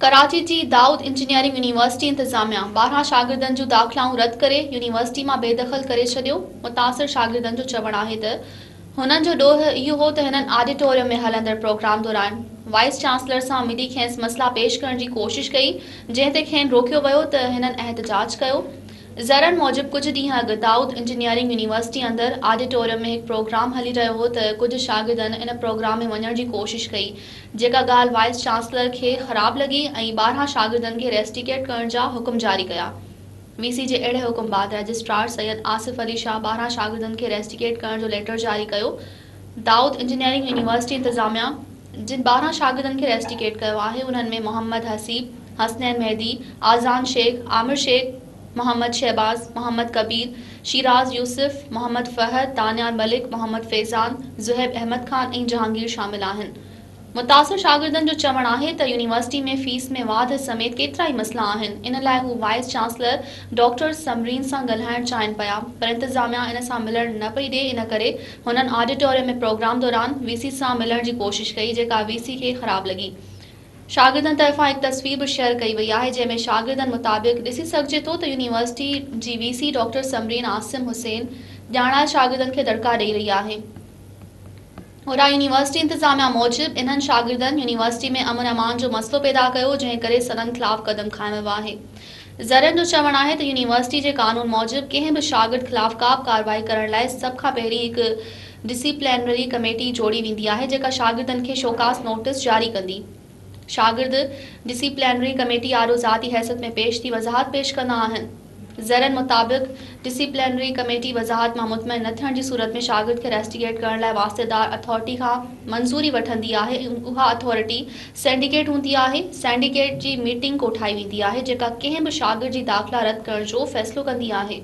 कराची जी Dawood engineering university इंतजामिया 12 शागिर्दनि जूं दाख़िलाऊं रद्द करे यूनिवर्सिटी मां बेदख़ल करे छॾियो। मुतासिर शागिर्दनि जो चवणु आहे त हुननि जो ॾोह इहो हो त हिननि ऑडिटोरियम में हलंदड़ प्रोग्राम दौरान वाइस चांसलर सां मिली खेसि मसला पेश करण जी कोशिश कई, जंहिं ते खेनि रोकियो वियो त हिननि एहतजाज कयो। ज़रनि मूजिब कुझु ॾींहं अॻु दाऊद इंजीनियरिंग यूनिवर्सिटी अंदरि ऑडिटोरियम में हिकु प्रोग्राम हली रहियो हो त कुझु शागिर्दनि इन प्रोग्राम में वञण जी कोशिश कई, जेका ॻाल्हि वाइस चांसलर खे ख़राब लॻी ऐं 12 शागिर्दनि खे रेस्टिकेट करण जा हुकुम जारी कया। वीसी जे अहिड़े हुकुम बाद रजिस्ट्रार सैयद आसिफ अली शाह 12 शागिर्दनि खे रेस्टिकेट करण जो लेटर जारी कयो। दाऊद इंजीनियरिंग यूनिवर्सिटी इंतजामिया जिन 12 शागिर्दनि खे रेस्टिकेट कयो आहे उन्हनि में मोहम्मद हसीब, हसनैन मेहदी, आज़ान शेख, आमिर शेख, मोहम्मद शहबाज, मोहम्मद कबीर, शिराज यूसुफ, मोहम्मद फहद, दानियाल मलिक, मोहम्मद फैज़ान, ज़ुहैब अहमद खान ऐं जहांगीर शामिल आहिनि। मुतासिर शागिर्दनि जो चवणु आहे त यूनिवर्सिटी में फीस में वाध समेत केतिरा ई मसला आहिनि। इन लाइ हू वाइस चांसलर डॉक्टर समरीन सां ॻाल्हाइण चाहिनि पिया, पर इंतज़ामिया इन सां मिलण न पई ॾिए। इन करे हुननि ऑडिटोरियम में प्रोग्राम दौरान वीसी सां मिलण जी कोशिश कई, जेका वीसी खे ख़राब लॻी। शागिर्दनि तरफ़ां हिकु तस्वीर बि शेयर कई वई आहे, जंहिंमें शागिर्दनि मुताबिक़ ॾिसी सघिजे थो त यूनिवर्सिटी जी वीसी डॉक्टर समरीन आसिम हुसैन ॼाणायल शागिर्दनि खे दड़का ॾेई रही आहे। ओड़ा यूनिवर्सिटी इंतजामिया मूजिब इन्हनि शागिर्दनि यूनिवर्सिटी में अमन अमान जो मसलो पैदा कयो, जंहिं करे संदनि ख़िलाफ़ क़दम खंयो वियो आहे। ज़रनि जो चवणु आहे त यूनिवर्सिटी जे कानून मूजिब कंहिं बि शागिर्द ख़िलाफ़ का बि कार्रवाई करण लाइ सभ खां पहिरीं हिकु डिसिप्लिनरी कमेटी जोड़ी वेंदी आहे, जेका शागिर्दनि खे शोकास नोटिस जारी कंदी। शागिर्द डिसिप्लिनरी कमेटी आरो ज़ाती हैसियत में पेश थी वज़ाहत पेश कंदा आहिनि। ज़रनि मुताबिक़ डिसिप्लिनरी कमेटी वज़ाहत मां मुतमइन न थियण जी सूरत में शागिर्द खे रेस्टिकेट करण लाइ वास्तेदार अथॉरिटी खां मंज़ूरी वठंदी आहे। उहा अथॉरिटी सिंडिकेट हूंदी आहे। सिंडिकेट जी मीटिंग कोठाई वेंदी आहे, जेका कंहिं बि शागिर्द जी दाख़िला रद्द करण जो फ़ैसिलो कंदी आहे।